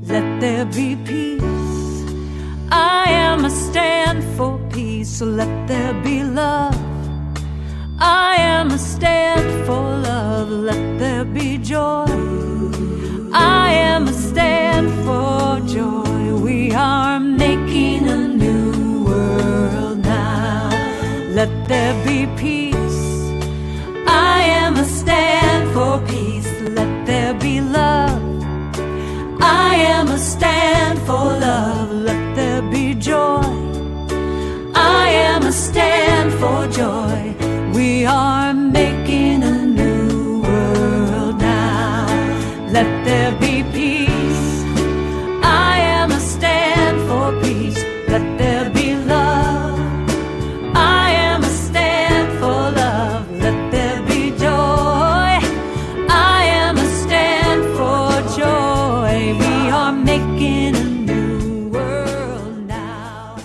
let there be peace. I am a stand for peace, so let there be love. I am a stand for love, let there be joy. I am a stand for joy. We are making a new world now. Let there be peace. I am a stand for peace. Let there be love. I am a stand for love. Let there be joy. I am a stand for joy. We are making a new world now. Let there be peace. I am a stand for peace. Let there be love. I am a stand for love. Let there be joy. I am a stand for joy. We are making a new world now.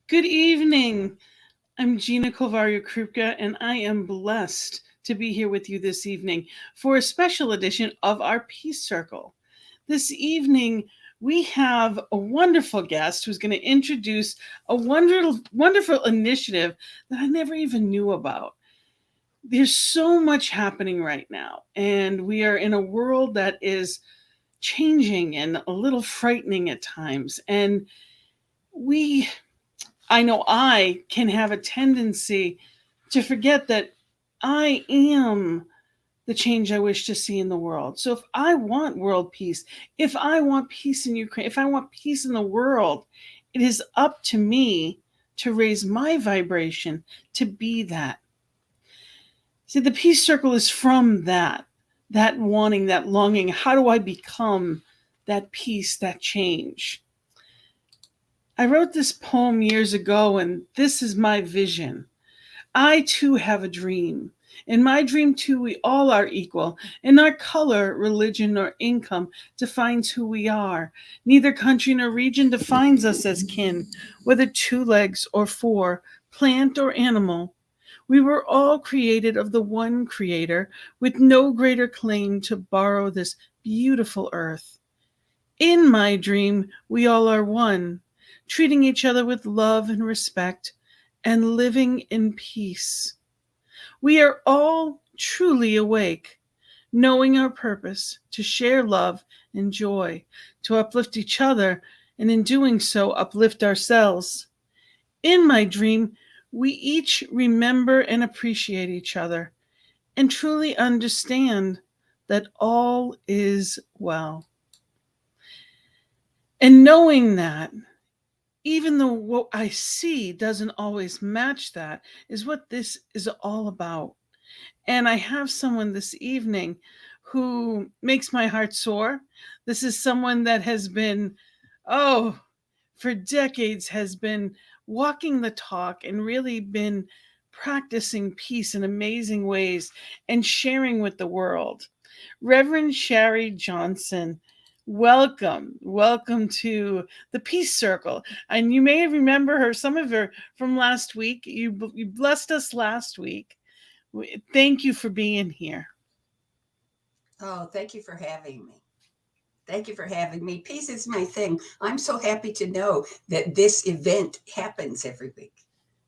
Good evening. I'm Gina Colvario Krupka, and I am blessed to be here with you this evening for a special edition of our Peace Circle. This evening, we have a wonderful guest who's going to introduce a wonderful initiative that I never even knew about. There's so much happening right now, and we are in a world that is changing and a little frightening at times. And I know I can have a tendency to forget that I am the change I wish to see in the world. So if I want world peace, if I want peace in Ukraine, if I want peace in the world, it is up to me to raise my vibration to be that. See, the Peace Circle is from that wanting, that longing. How do I become that peace, that change? I wrote this poem years ago, and this is my vision. I too have a dream. In my dream too, we all are equal. And our color, religion, or income defines who we are. Neither country nor region defines us as kin, whether 2 legs or 4, plant or animal. We were all created of the one Creator, with no greater claim to borrow this beautiful earth. In my dream, we all are one, treating each other with love and respect, and living in peace. We are all truly awake, knowing our purpose to share love and joy, to uplift each other, and in doing so, uplift ourselves. In my dream, we each remember and appreciate each other, and truly understand that all is well. And knowing that, even though what I see doesn't always match that, is what this is all about. And I have someone this evening who makes my heart soar. This is someone that has been, for decades has been walking the talk and really been practicing peace in amazing ways and sharing with the world. Reverend Sherry Johnson, welcome to the Peace Circle. And you may remember her, some of her from last week. You blessed us last week. Thank you for being here. Oh, thank you for having me. Thank you for having me. Peace is my thing. I'm so happy to know that this event happens every week.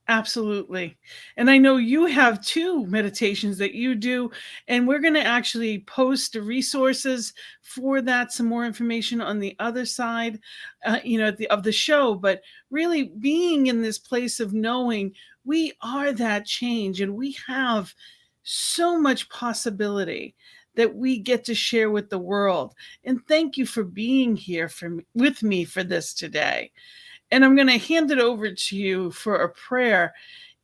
Absolutely. And I know you have 2 meditations that you do, and we're going to actually post the resources for that, some more information on the other side, of the show. But really being in this place of knowing we are that change, and we have so much possibility that we get to share with the world. And thank you for being here with me for this today. And I'm going to hand it over to you for a prayer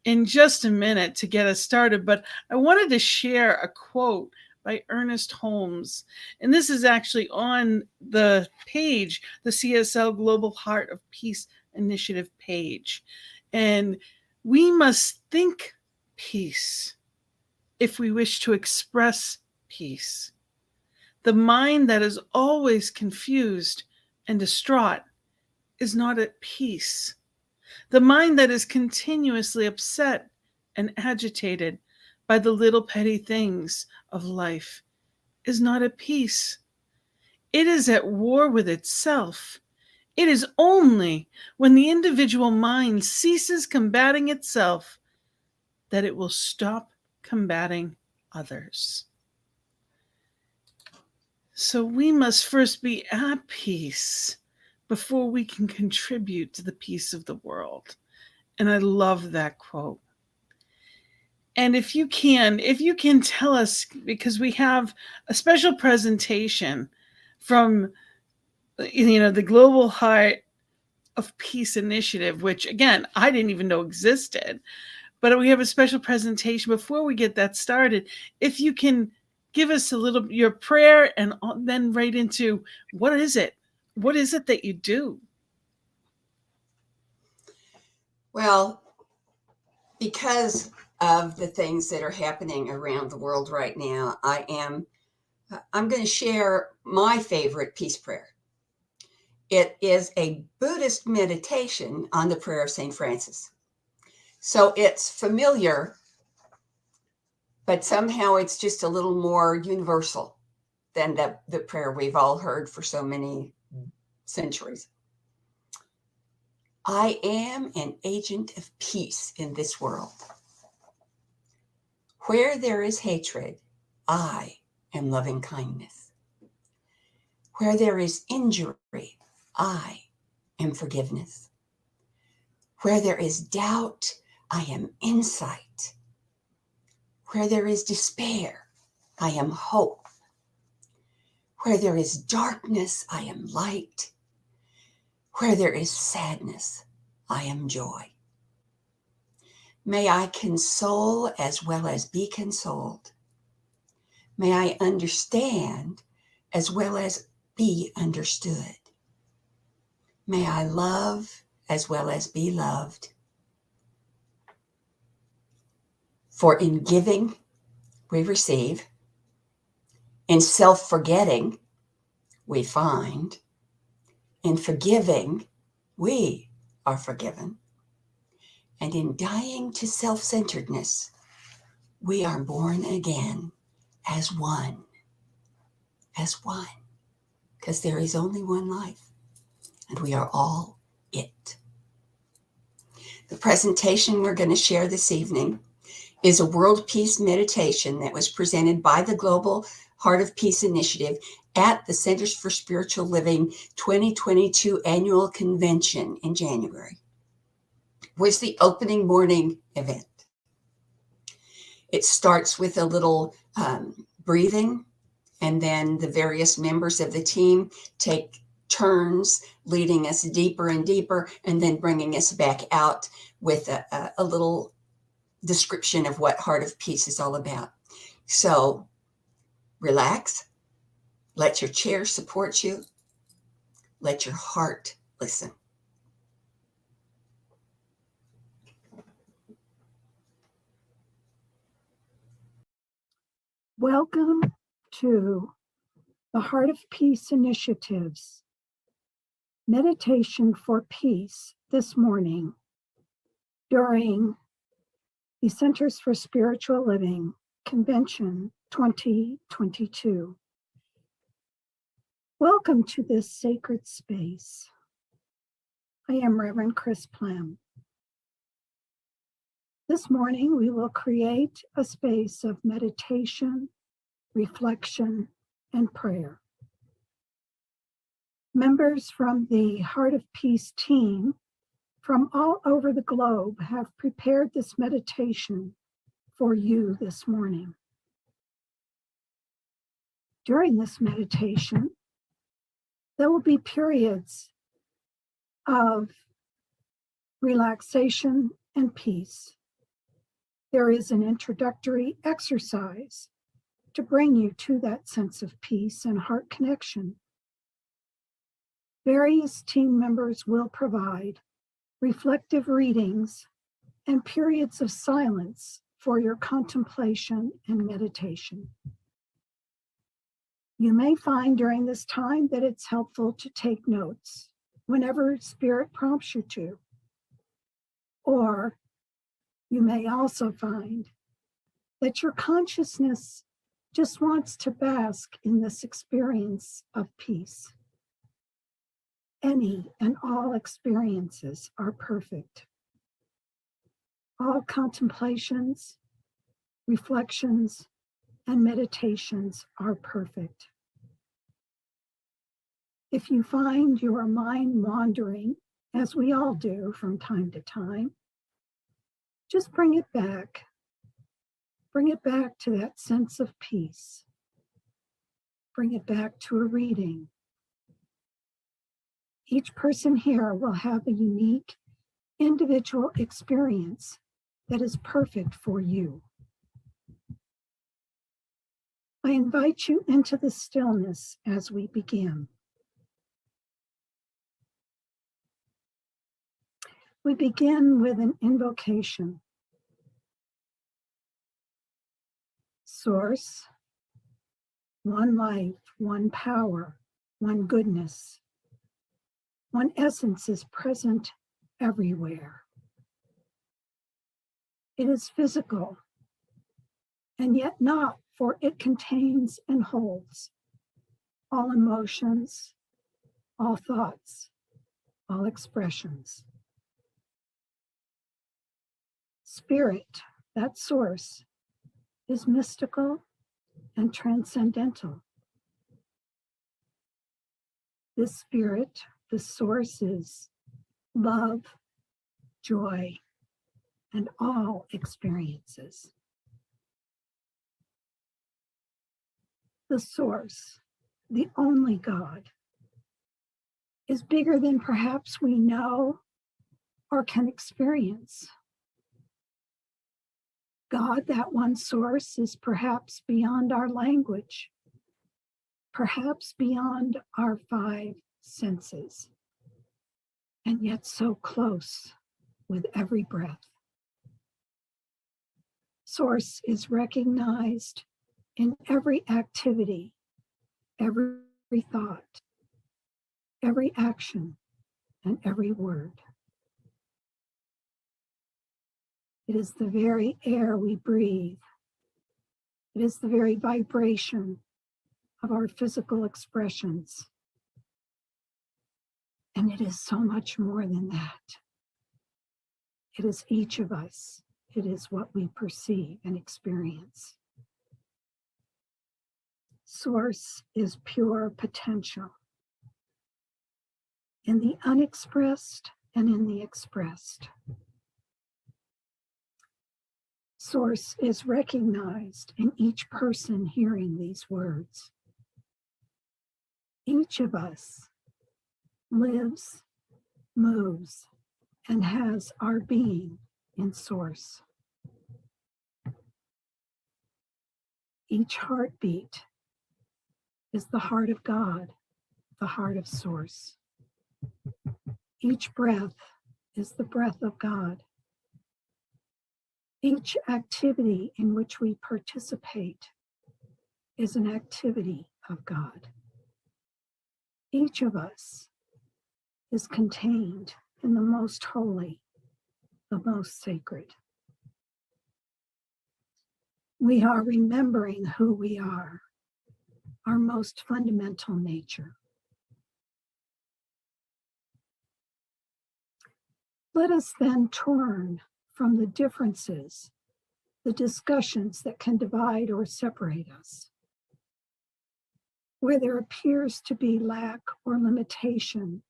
in just a minute to get us started. But I wanted to share a quote by Ernest Holmes. And this is actually on the page, the CSL Global Heart of Peace Initiative page. And we must think peace if we wish to express peace. The mind that is always confused and distraught is not at peace. The mind that is continuously upset and agitated by the little petty things of life is not at peace. It is at war with itself. It is only when the individual mind ceases combating itself that it will stop combating others. So we must first be at peace before we can contribute to the peace of the world. And I love that quote. And if you can tell us, because we have a special presentation from the Global Heart of Peace Initiative, which again, I didn't even know existed, but we have a special presentation. Before we get that started, if you can give us a little, your prayer, and then right into what is it that you do? Well, because of the things that are happening around the world right now, I'm going to share my favorite peace prayer. It is a Buddhist meditation on the prayer of St. Francis. So it's familiar, but somehow it's just a little more universal than the prayer we've all heard for so many centuries. I am an agent of peace in this world. Where there is hatred, I am loving kindness. Where there is injury, I am forgiveness. Where there is doubt, I am insight. Where there is despair, I am hope. Where there is darkness, I am light. Where there is sadness, I am joy. May I console as well as be consoled. May I understand as well as be understood. May I love as well as be loved. For in giving, we receive. In self-forgetting, we find. In forgiving, we are forgiven. And in dying to self-centeredness, we are born again as one. As one. Because there is only one life, and we are all it. The presentation we're going to share this evening is a world peace meditation that was presented by the Global Heart of Peace Initiative at the Centers for Spiritual Living 2022 annual convention in January. It was the opening morning event. It starts with a little breathing, and then the various members of the team take turns leading us deeper and deeper, and then bringing us back out with a little description of what Heart of Peace is all about. So relax, let your chair support you, let your heart listen. Welcome to the Heart of Peace Initiative's Meditation for Peace this morning during the Centers for Spiritual Living Convention 2022. Welcome to this sacred space. I am Reverend Chris Plum. This morning, we will create a space of meditation, reflection, and prayer. Members from the Heart of Peace team from all over the globe have prepared this meditation for you this morning. During this meditation, there will be periods of relaxation and peace. There is an introductory exercise to bring you to that sense of peace and heart connection. Various team members will provide reflective readings and periods of silence for your contemplation and meditation. You may find during this time that it's helpful to take notes whenever Spirit prompts you to. Or you may also find that your consciousness just wants to bask in this experience of peace. Any and all experiences are perfect. All contemplations, reflections, and meditations are perfect. If you find your mind wandering, as we all do from time to time, just bring it back. Bring it back to that sense of peace. Bring it back to a reading. Each person here will have a unique individual experience that is perfect for you. I invite you into the stillness as we begin. We begin with an invocation. Source, one life, one power, one goodness, one essence is present everywhere. It is physical, and yet not, for it contains and holds all emotions, all thoughts, all expressions. Spirit, that source, is mystical and transcendental. This spirit, the source, is love, joy, and all experiences. The source, the only God, is bigger than perhaps we know or can experience. God, that one source, is perhaps beyond our language, perhaps beyond our five senses, and yet so close with every breath. Source is recognized in every activity, every thought, every action, and every word. It is the very air we breathe. It is the very vibration of our physical expressions. And it is so much more than that. It is each of us. It is what we perceive and experience. Source is pure potential in the unexpressed and in the expressed. Source is recognized in each person hearing these words. Each of us lives, moves, and has our being in Source. Each heartbeat is the heart of God, the heart of Source. Each breath is the breath of God. Each activity in which we participate is an activity of God. Each of us is contained in the most holy, the most sacred. We are remembering who we are, our most fundamental nature. Let us then turn from the differences, the discussions that can divide or separate us. Where there appears to be lack or limitation,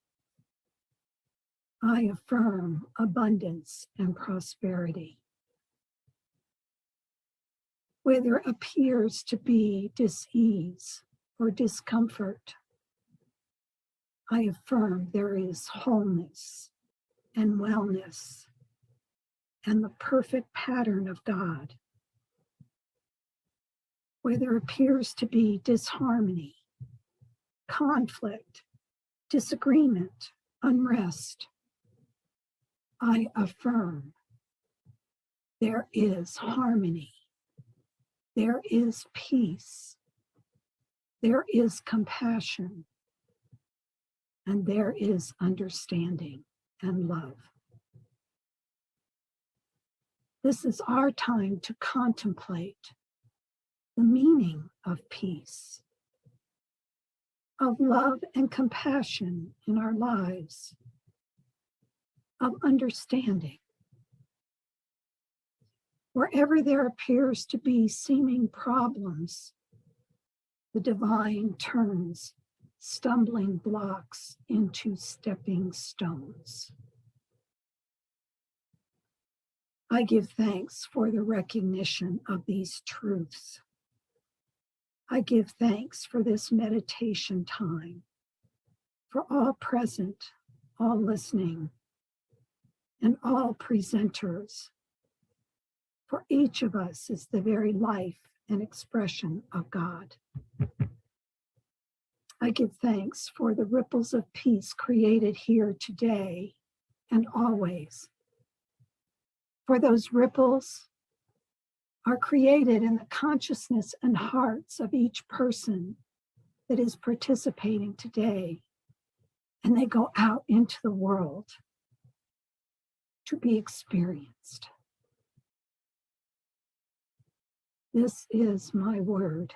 I affirm abundance and prosperity. where there appears to be dis-ease or discomfort, I affirm there is wholeness and wellness and the perfect pattern of God. Where there appears to be disharmony, conflict, disagreement, unrest, I affirm there is harmony, there is peace, there is compassion, and there is understanding and love. This is our time to contemplate the meaning of peace, of love and compassion in our lives, of understanding. Wherever there appears to be seeming problems, the divine turns stumbling blocks into stepping stones. I give thanks for the recognition of these truths. I give thanks for this meditation time, for all present, all listening, and all presenters. For each of us is the very life and expression of God. I give thanks for the ripples of peace created here today and always. For those ripples are created in the consciousness and hearts of each person that is participating today, and they go out into the world to be experienced. This is my word.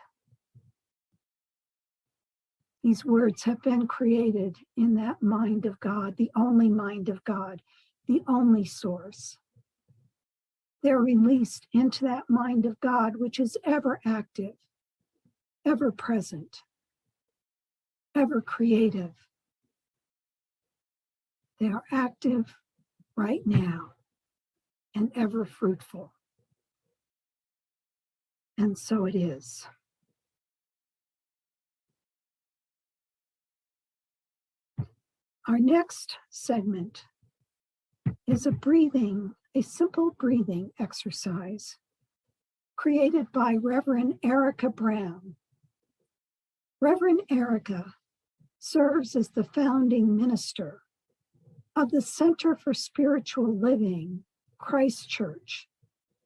These words have been created in that mind of God, the only mind of God, the only source. They're released into that mind of God, which is ever active, ever present, ever creative. They are active right now and ever fruitful. And so it is. Our next segment is a simple breathing exercise created by Reverend Erica Brown. Reverend Erica serves as the founding minister of the Center for Spiritual Living, Christchurch,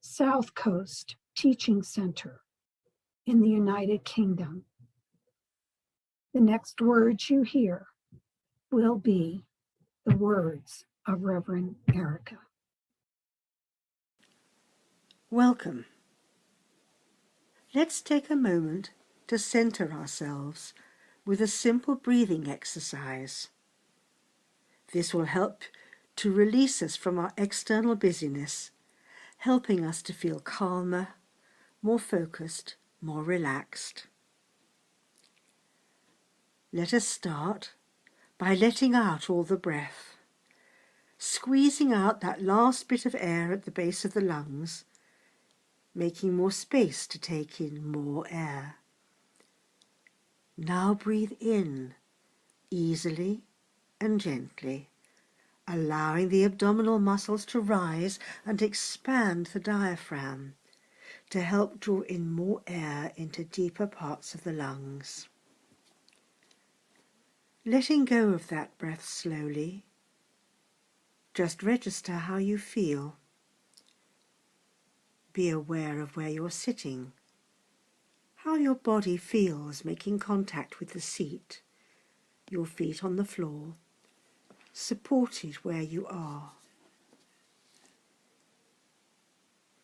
South Coast Teaching Center in the United Kingdom. The next words you hear will be the words of Reverend Erica. Welcome. Let's take a moment to center ourselves with a simple breathing exercise. This will help to release us from our external busyness, helping us to feel calmer, more focused, more relaxed. Let us start by letting out all the breath, squeezing out that last bit of air at the base of the lungs, making more space to take in more air. Now breathe in, easily and gently, allowing the abdominal muscles to rise and expand the diaphragm to help draw in more air into deeper parts of the lungs. Letting go of that breath slowly, just register how you feel. Be aware of where you're sitting, how your body feels making contact with the seat, your feet on the floor, supported where you are.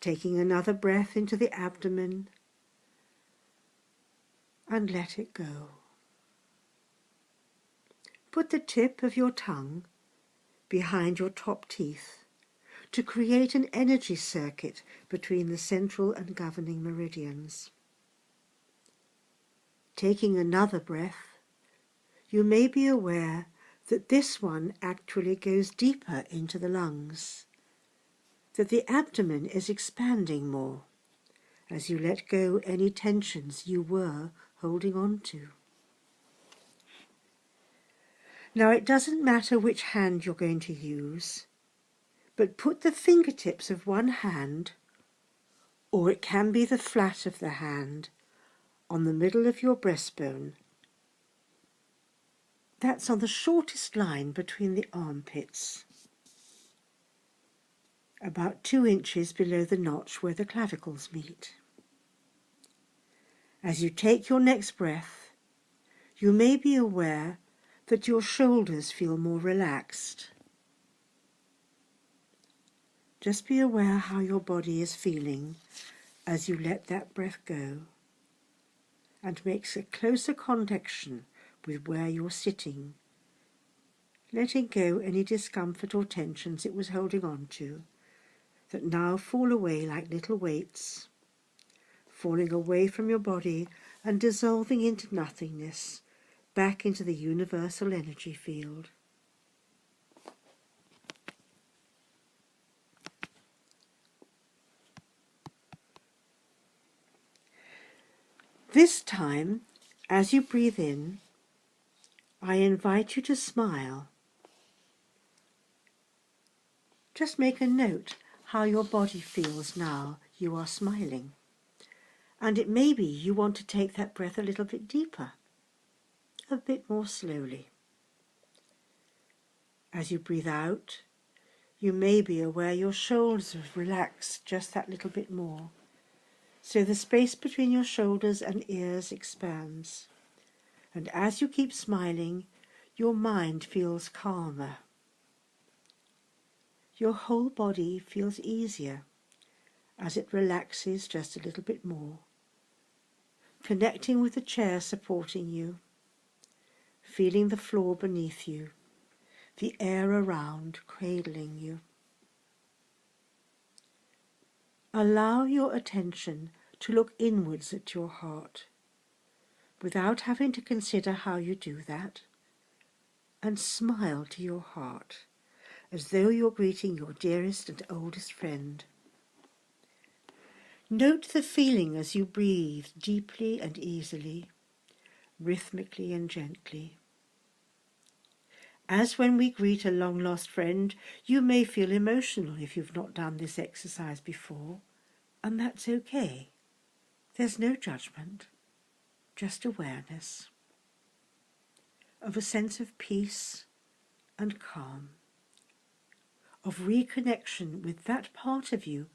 Taking another breath into the abdomen and let it go. Put the tip of your tongue behind your top teeth to create an energy circuit between the central and governing meridians. Taking another breath, you may be aware that this one actually goes deeper into the lungs, that the abdomen is expanding more, as you let go any tensions you were holding on to. Now, it doesn't matter which hand you're going to use, but put the fingertips of one hand, or it can be the flat of the hand, on the middle of your breastbone. That's on the shortest line between the armpits, about 2 inches below the notch where the clavicles meet. As you take your next breath, you may be aware that your shoulders feel more relaxed. Just be aware how your body is feeling as you let that breath go, and makes a closer connection with where you're sitting, letting go any discomfort or tensions it was holding on to, that now fall away like little weights, falling away from your body and dissolving into nothingness, back into the universal energy field. This time, as you breathe in, I invite you to smile. Just make a note how your body feels now you are smiling. And it may be you want to take that breath a little bit deeper, a bit more slowly. As you breathe out, you may be aware your shoulders have relaxed just that little bit more. So the space between your shoulders and ears expands. And as you keep smiling, your mind feels calmer. Your whole body feels easier as it relaxes just a little bit more, connecting with the chair supporting you, feeling the floor beneath you, the air around cradling you. Allow your attention to look inwards at your heart, without having to consider how you do that, and smile to your heart, as though you're greeting your dearest and oldest friend. Note the feeling as you breathe deeply and easily, rhythmically and gently. As when we greet a long-lost friend, you may feel emotional if you've not done this exercise before, and that's okay. There's no judgment, just awareness of a sense of peace and calm, of reconnection with that part of you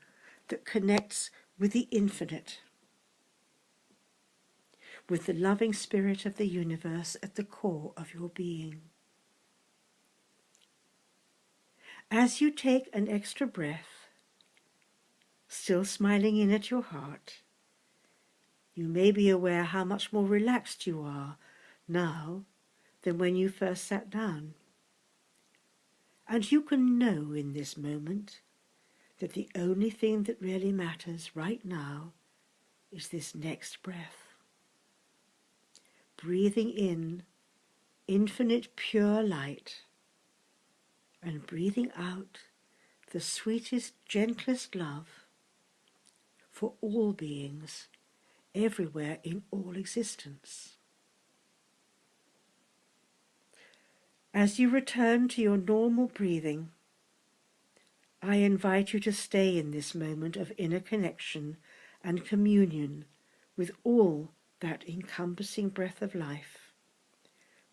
that connects with the infinite, with the loving spirit of the universe at the core of your being. As you take an extra breath, still smiling in at your heart, you may be aware how much more relaxed you are now than when you first sat down. And you can know in this moment that the only thing that really matters right now is this next breath. Breathing in infinite pure light, and breathing out the sweetest, gentlest love for all beings, everywhere in all existence. As you return to your normal breathing, I invite you to stay in this moment of inner connection and communion with all that encompassing breath of life,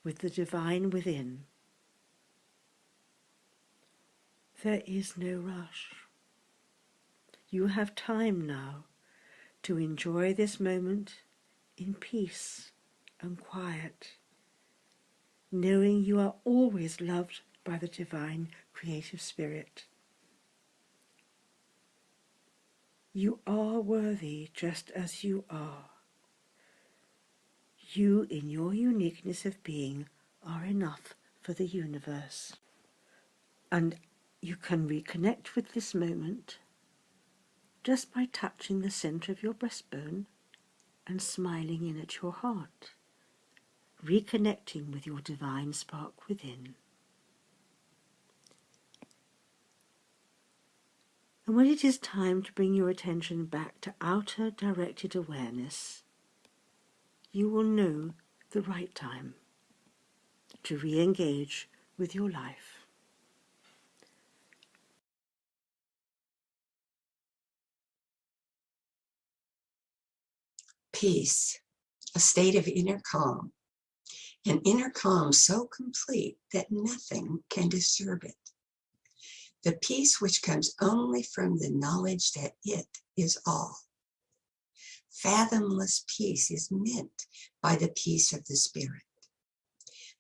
with the divine within. There is no rush. You have time now to enjoy this moment in peace and quiet, knowing you are always loved by the divine creative spirit. You are worthy just as you are. You, in your uniqueness of being, are enough for the universe. And you can reconnect with this moment just by touching the center of your breastbone and smiling in at your heart, reconnecting with your divine spark within. And when it is time to bring your attention back to outer directed awareness, you will know the right time to re-engage with your life. Peace, a state of inner calm, an inner calm so complete that nothing can disturb it. The peace which comes only from the knowledge that it is all. Fathomless peace is meant by the peace of the Spirit.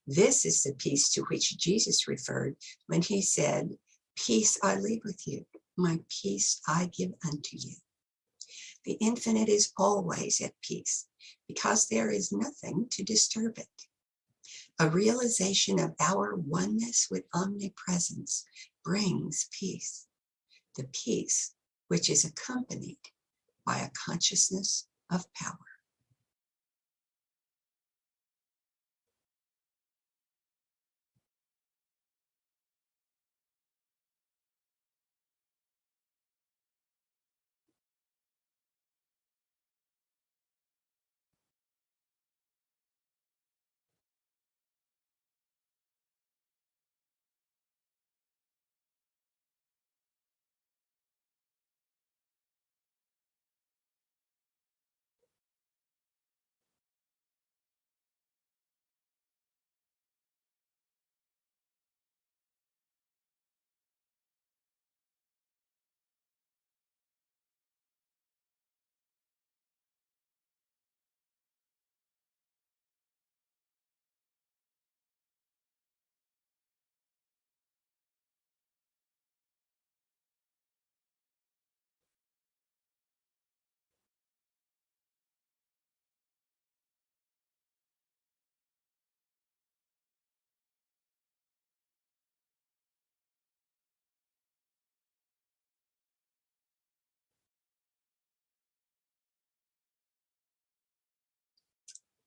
This is the peace to which Jesus referred when he said, "Peace I leave with you, my peace I give unto you." The infinite is always at peace because there is nothing to disturb it. A realization of our oneness with omnipresence brings peace, the peace which is accompanied by a consciousness of power.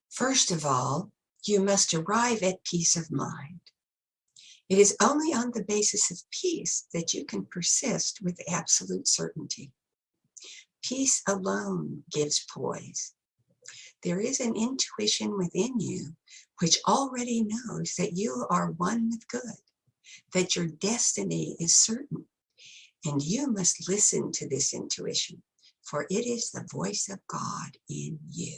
First of all, you must arrive at peace of mind. It is only on the basis of peace that you can persist with absolute certainty. Peace alone gives poise. There is an intuition within you which already knows that you are one with good, that your destiny is certain, and you must listen to this intuition, for it is the voice of God in you.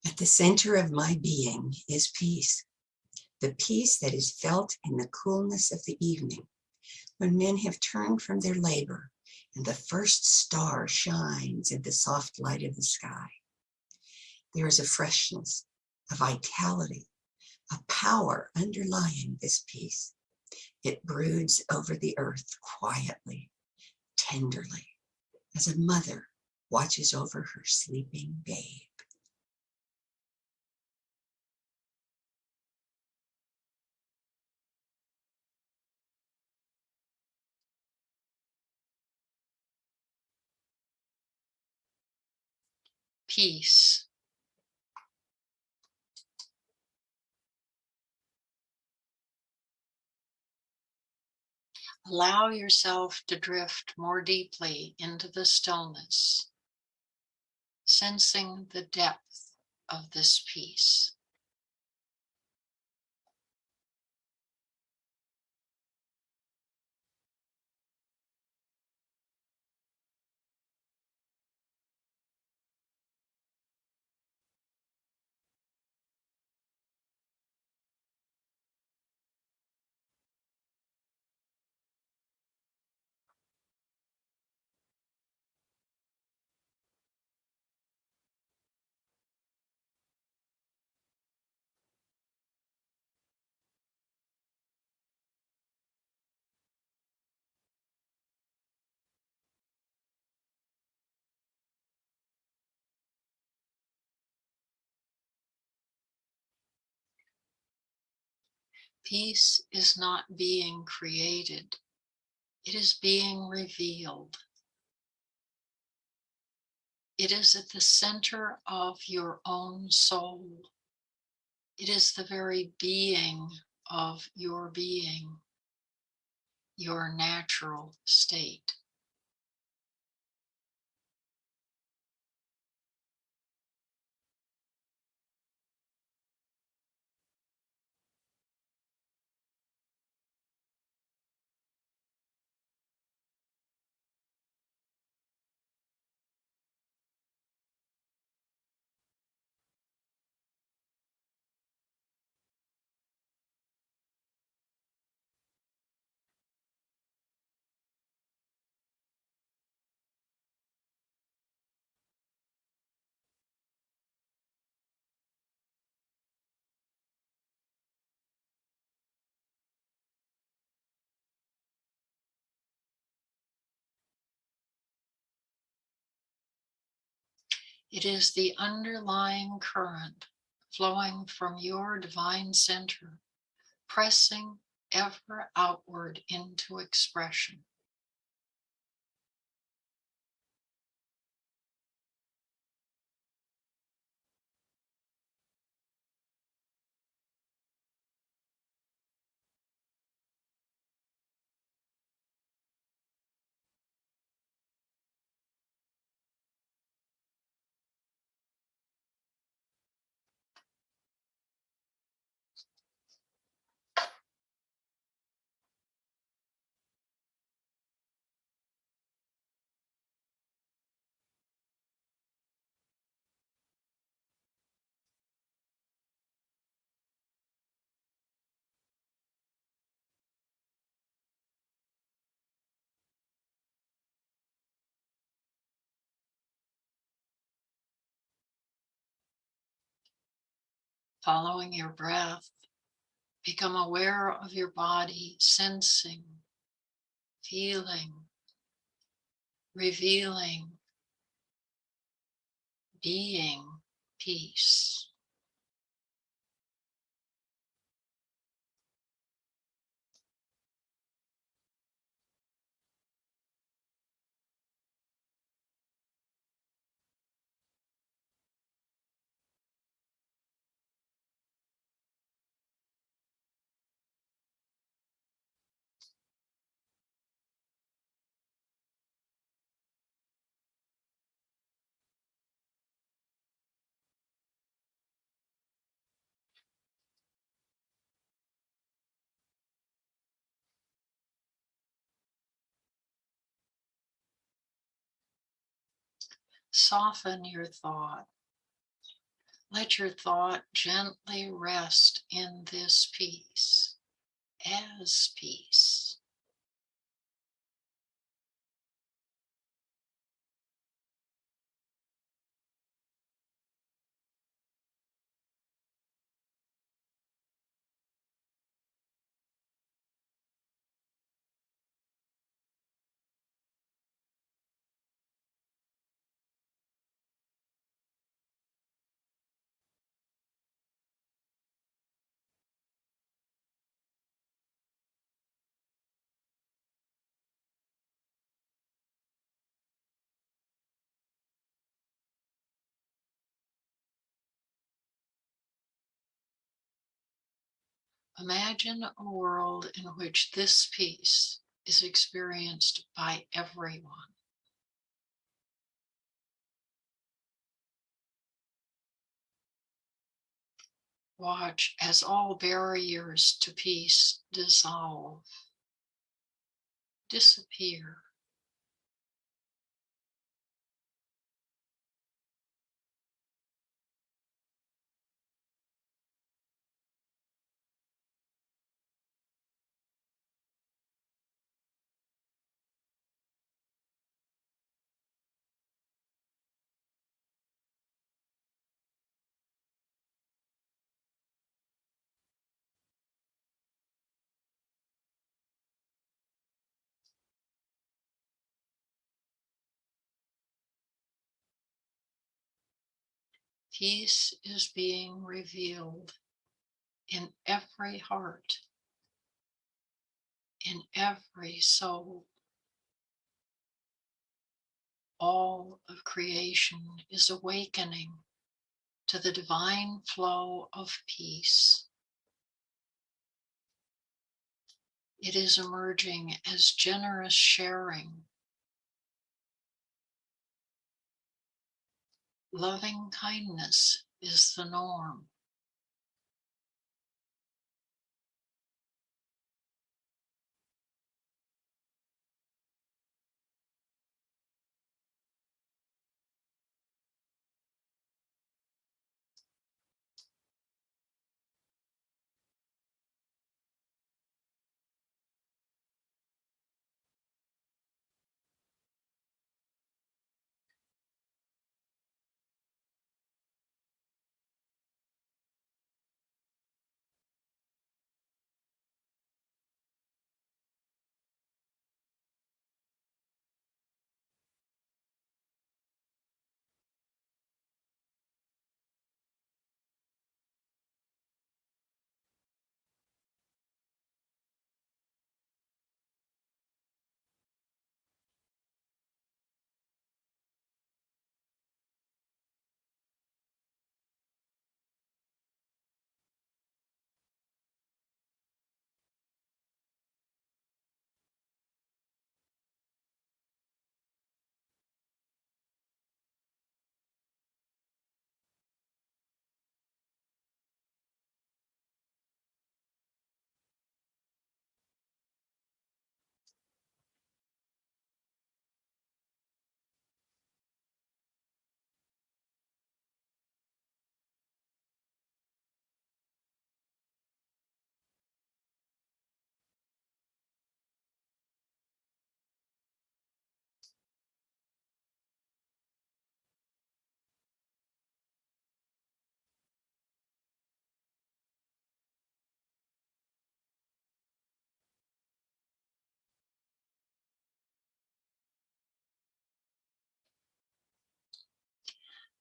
At the center of my being is peace, the peace that is felt in the coolness of the evening, when men have turned from their labor and the first star shines in the soft light of the sky. There is a freshness, a vitality, a power underlying this peace. It broods over the earth quietly, tenderly, as a mother watches over her sleeping babe. peace. Allow yourself to drift more deeply into the stillness, sensing the depth of this peace. Peace is not being created, it is being revealed. It is at the center of your own soul. It is the very being of your being, your natural state. It is the underlying current flowing from your divine center, pressing ever outward into expression. Following your breath, become aware of your body, sensing, feeling, revealing, being peace. Soften your thought. Let your thought gently rest in this peace, as peace. Imagine a world in which this peace is experienced by everyone. Watch as all barriers to peace dissolve, disappear. Peace is being revealed in every heart, in every soul. All of creation is awakening to the divine flow of peace. It is emerging as generous sharing. Loving kindness is the norm.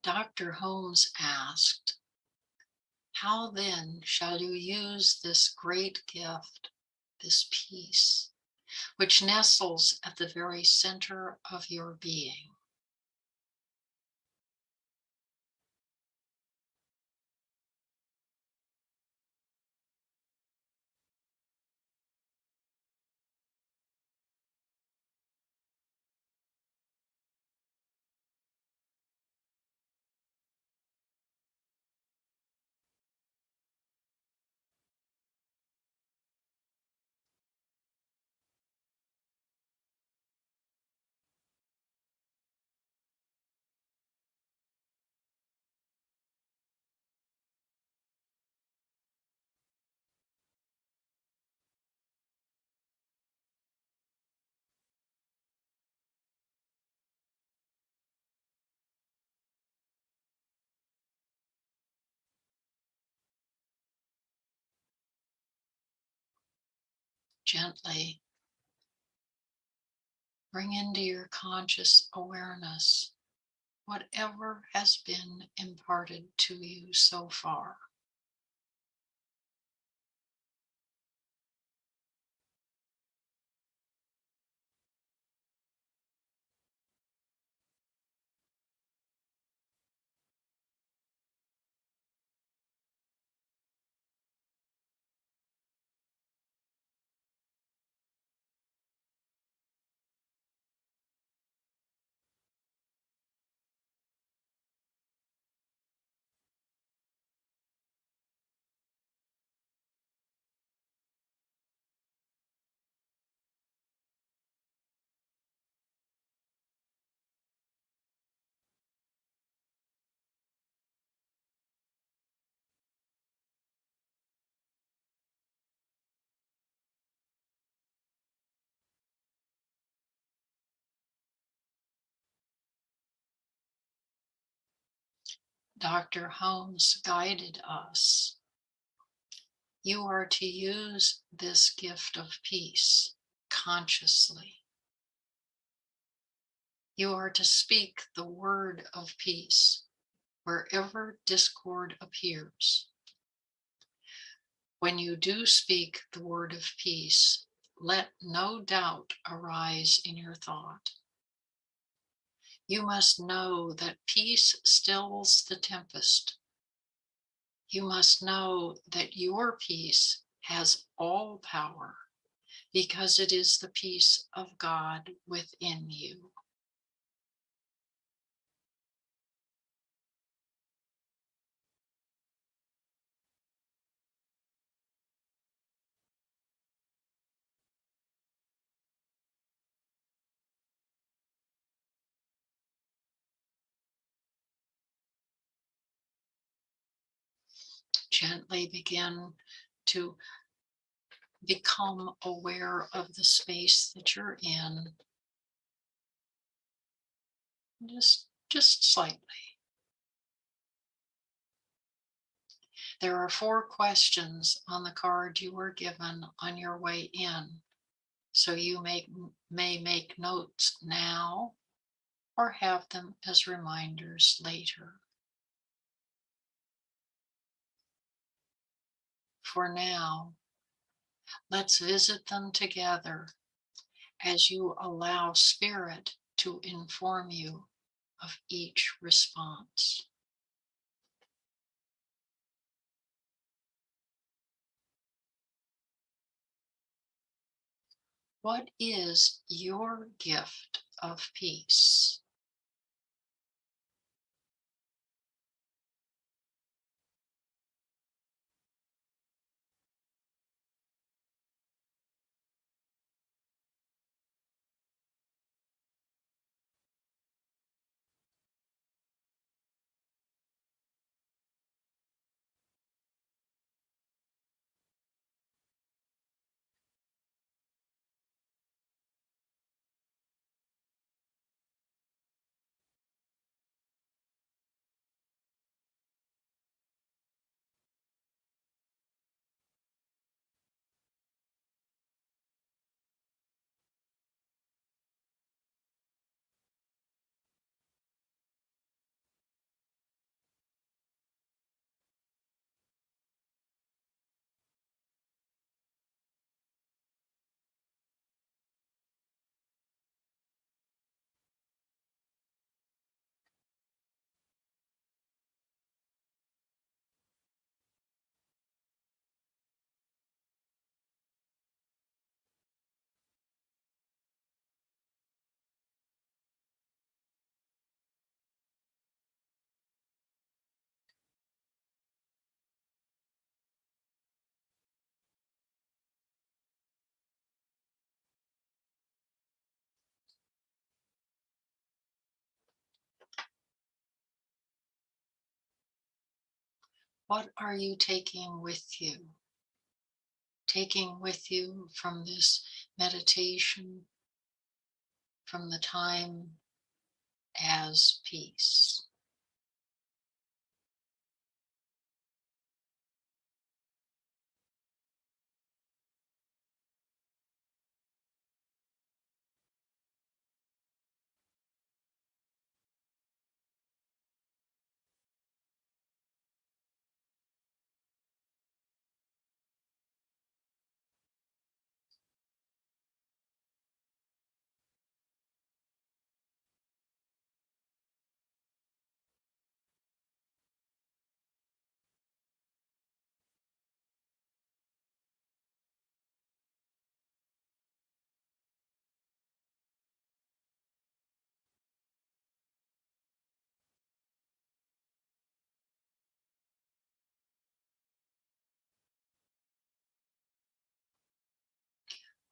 Dr. Holmes asked, "How then shall you use this great gift, this peace, which nestles at the very center of your being?" Gently bring into your conscious awareness whatever has been imparted to you so far. Dr. Holmes guided us. You are to use this gift of peace consciously. You are to speak the word of peace wherever discord appears. When you do speak the word of peace, let no doubt arise in your thought. You must know that peace stills the tempest. You must know that your peace has all power because it is the peace of God within you. Gently begin to become aware of the space that you're in, just slightly. There are 4 questions on the card you were given on your way in, so you may make notes now or have them as reminders later. For now, let's visit them together as you allow Spirit to inform you of each response. What is your gift of peace? What are you taking with you? Taking with you from this meditation, from the time as peace.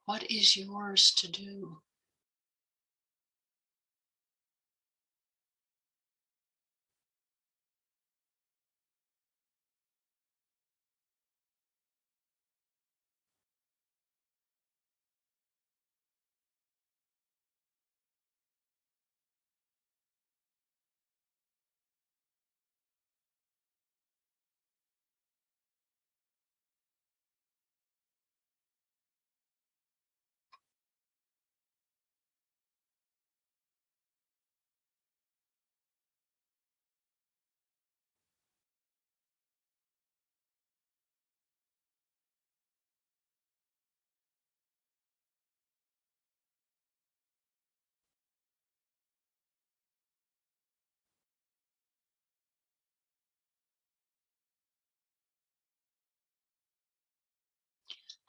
What is yours to do?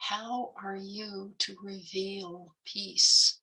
How are you to reveal peace?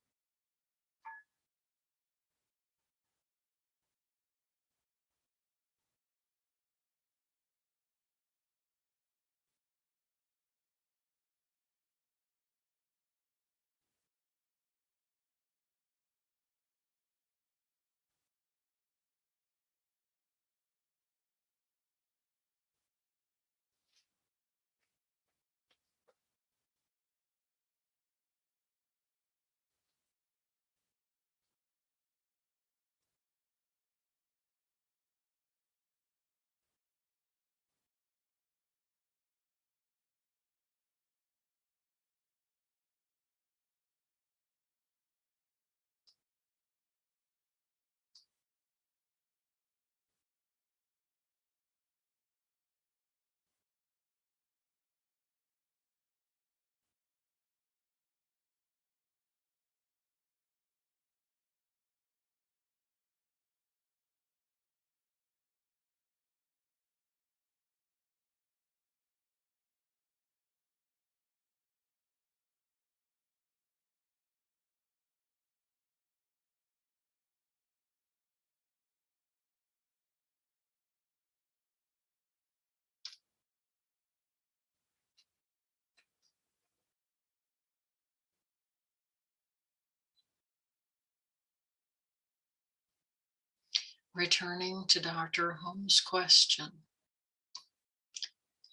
Returning to Dr. Holmes' question,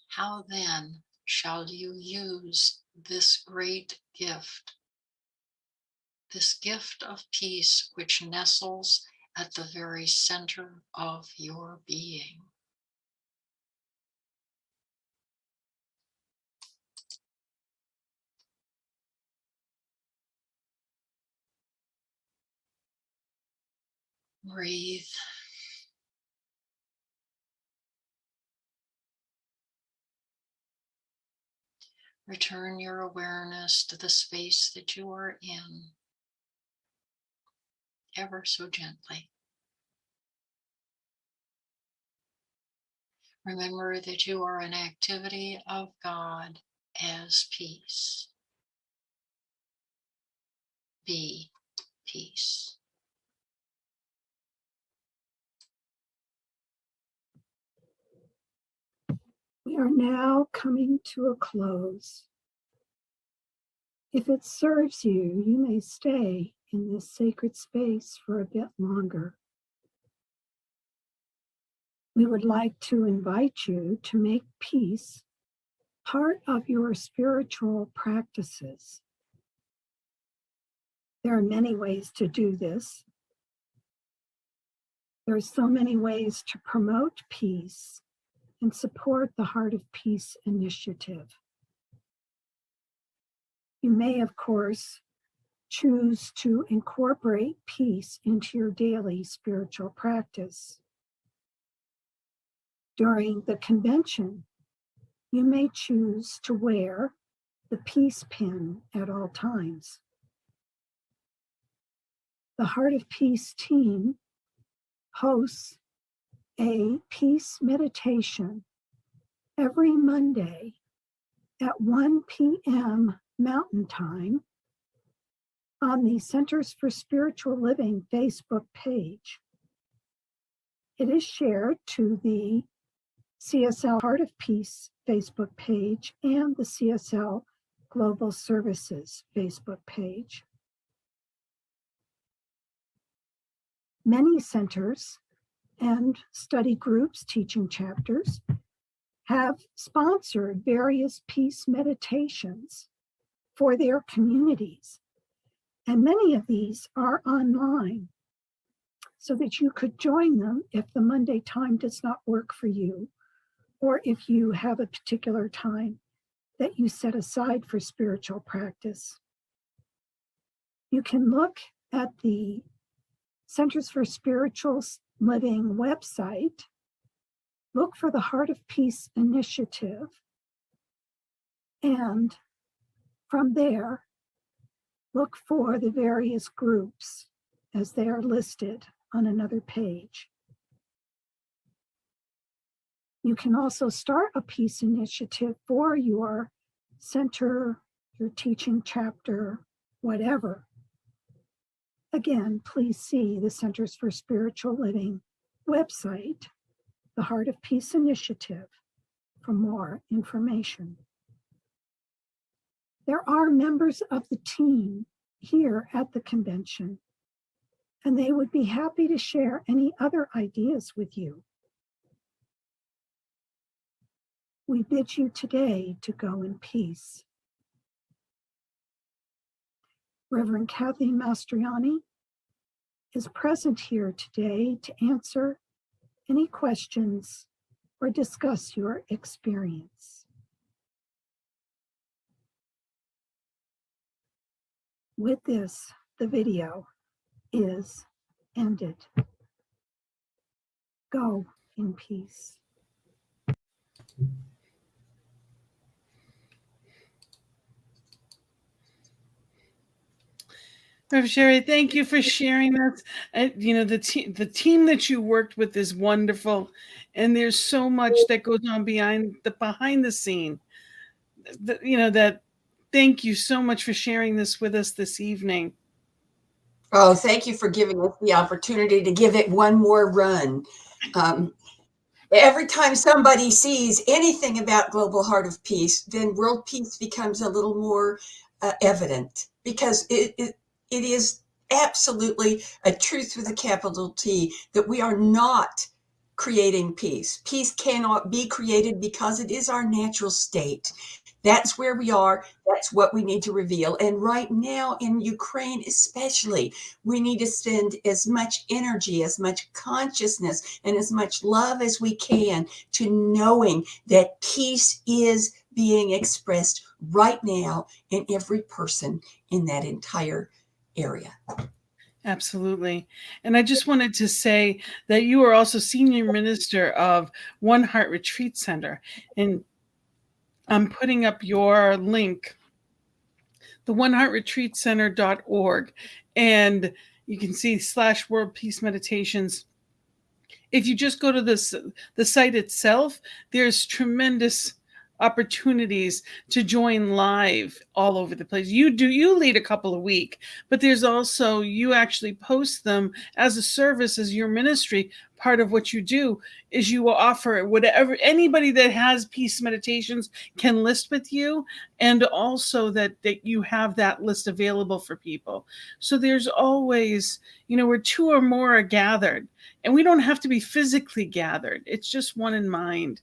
how then shall you use this great gift, this gift of peace which nestles at the very center of your being? Breathe. Return your awareness to the space that you are in, ever so gently. Remember that you are an activity of God as peace. Be peace. We are now coming to a close. If it serves you, you may stay in this sacred space for a bit longer. We would like to invite you to make peace part of your spiritual practices. There are many ways to do this. There are so many ways to promote peace and support the Heart of Peace initiative. You may, of course, choose to incorporate peace into your daily spiritual practice. During the convention, you may choose to wear the peace pin at all times. The Heart of Peace team hosts a peace meditation every Monday at 1 p.m. Mountain Time on the Centers for Spiritual Living Facebook page. It is shared to the CSL Heart of Peace Facebook page and the CSL Global Services Facebook page. Many centers and study groups, teaching chapters, have sponsored various peace meditations for their communities. And many of these are online so that you could join them if the Monday time does not work for you, or if you have a particular time that you set aside for spiritual practice. You can look at the Centers for Spiritual Living website, look for the Heart of Peace initiative, and from there, look for the various groups as they are listed on another page. You can also start a peace initiative for your center, your teaching chapter, whatever, again, please see the Centers for Spiritual Living website, the Heart of Peace Initiative, for more information. There are members of the team here at the convention, and they would be happy to share any other ideas with you. We bid you today to go in peace. Reverend Kathy Mastriani is present here today to answer any questions or discuss your experience. With this, the video is ended. Go in peace. Rev Sherry, thank you for sharing that. The team that you worked with is wonderful, and there's so much that goes on behind the scene. Thank you so much for sharing this with us this evening. Oh, thank you for giving us the opportunity to give it one more run. Every time somebody sees anything about Global Heart of Peace, then world peace becomes a little more evident, because it is absolutely a truth with a capital T that we are not creating peace. Peace cannot be created because it is our natural state. That's where we are. That's what we need to reveal. And right now in Ukraine, especially, we need to spend as much energy, as much consciousness, and as much love as we can to knowing that peace is being expressed right now in every person in that entire area. Absolutely. And I just wanted to say that you are also senior minister of One Heart Retreat Center. And I'm putting up your link, the oneheartretreatcenter.org, and you can see /World Peace Meditations. If you just go to the site itself, there's tremendous opportunities to join live all over the place. You lead a couple a week, but there's also, you actually post them as a service, as your ministry. Part of what you do is you will offer whatever anybody that has peace meditations can list with you, and also that you have that list available for people. So there's always, where two or more are gathered, and we don't have to be physically gathered. It's just one in mind.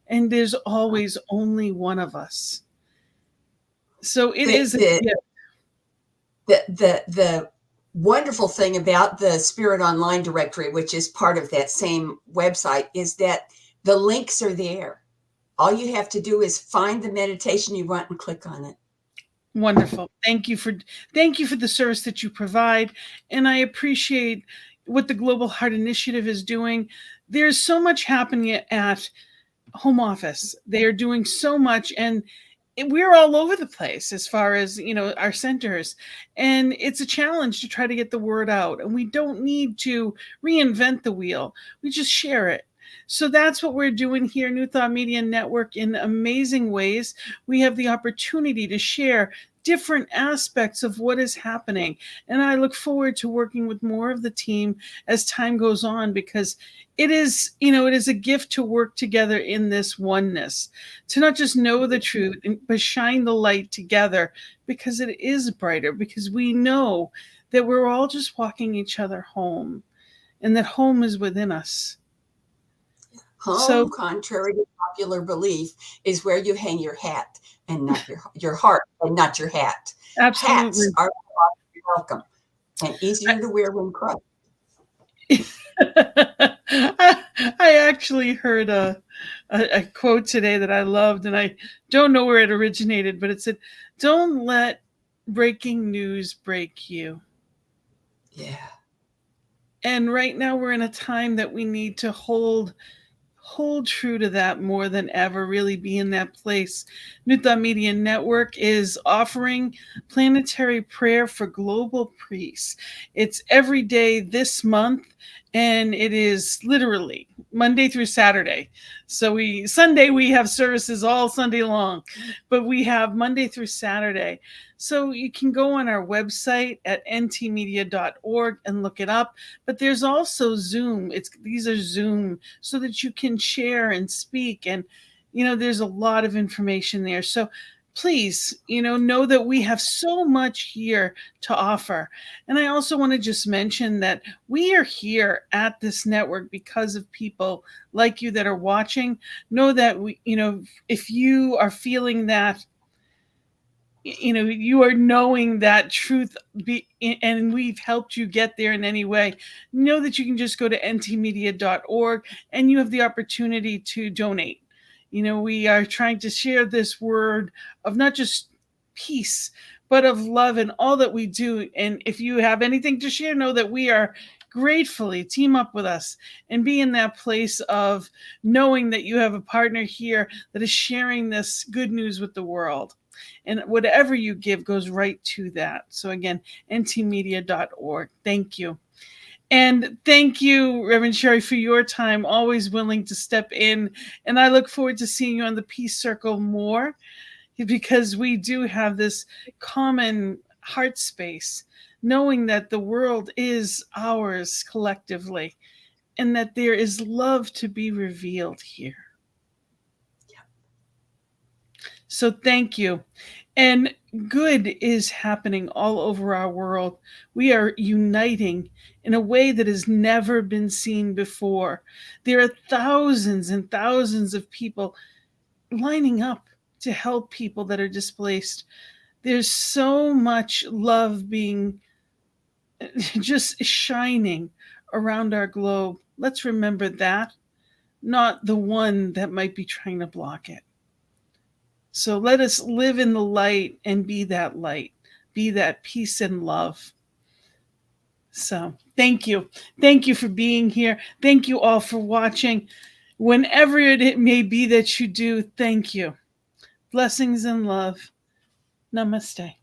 And there's always only one of us. So it is a gift. The wonderful thing about the Spirit Online directory, which is part of that same website, is that the links are there. All you have to do is find the meditation you want and click on it. Wonderful. Thank you for the service that you provide. And I appreciate what the Global Heart Initiative is doing. There's so much happening at home office. They are doing so much, and we're all over the place as far as, our centers. And it's a challenge to try to get the word out. And we don't need to reinvent the wheel. We just share it. So that's what we're doing here, New Thought Media Network, in amazing ways. We have the opportunity to share different aspects of what is happening. And I look forward to working with more of the team as time goes on, because it is a gift to work together in this oneness, to not just know the truth, but shine the light together, because it is brighter, because we know that we're all just walking each other home, and that home is within us. Home, contrary to popular belief, is where you hang your hat and not your heart and not your hat. Absolutely. Hats are welcome and easier to wear when crushed. I actually heard a quote today that I loved, and I don't know where it originated, but it said, "Don't let breaking news break you." Yeah. And right now we're in a time that we need to hold true to that more than ever, really be in that place. New Thought Media Network is offering planetary prayer for global peace. It's every day this month, And it is literally Monday through Saturday. So Sunday we have services all Sunday long, but we have Monday through Saturday. So you can go on our website at ntmedia.org and look it up. But there's also Zoom. These are Zoom so that you can share and speak. And, there's a lot of information there. So please, know that we have so much here to offer. And I also want to just mention that we are here at this network because of people like you that are watching. Know that if you are feeling that, you are knowing that truth and we've helped you get there in any way, know that you can just go to ntmedia.org and you have the opportunity to donate. We are trying to share this word of not just peace, but of love in all that we do. And if you have anything to share, know that we are gratefully team up with us and be in that place of knowing that you have a partner here that is sharing this good news with the world. And whatever you give goes right to that. So again, ntmedia.org. Thank you. And thank you, Reverend Sherry, for your time, always willing to step in. And I look forward to seeing you on the Peace Circle more, because we do have this common heart space, knowing that the world is ours collectively and that there is love to be revealed here. So thank you. And good is happening all over our world. We are uniting in a way that has never been seen before. There are thousands and thousands of people lining up to help people that are displaced. There's so much love being just shining around our globe. Let's remember that, not the one that might be trying to block it. So let us live in the light and be that light, be that peace and love. So thank you. Thank you for being here. Thank you all for watching. Whenever it may be that you do, thank you. Blessings and love. Namaste.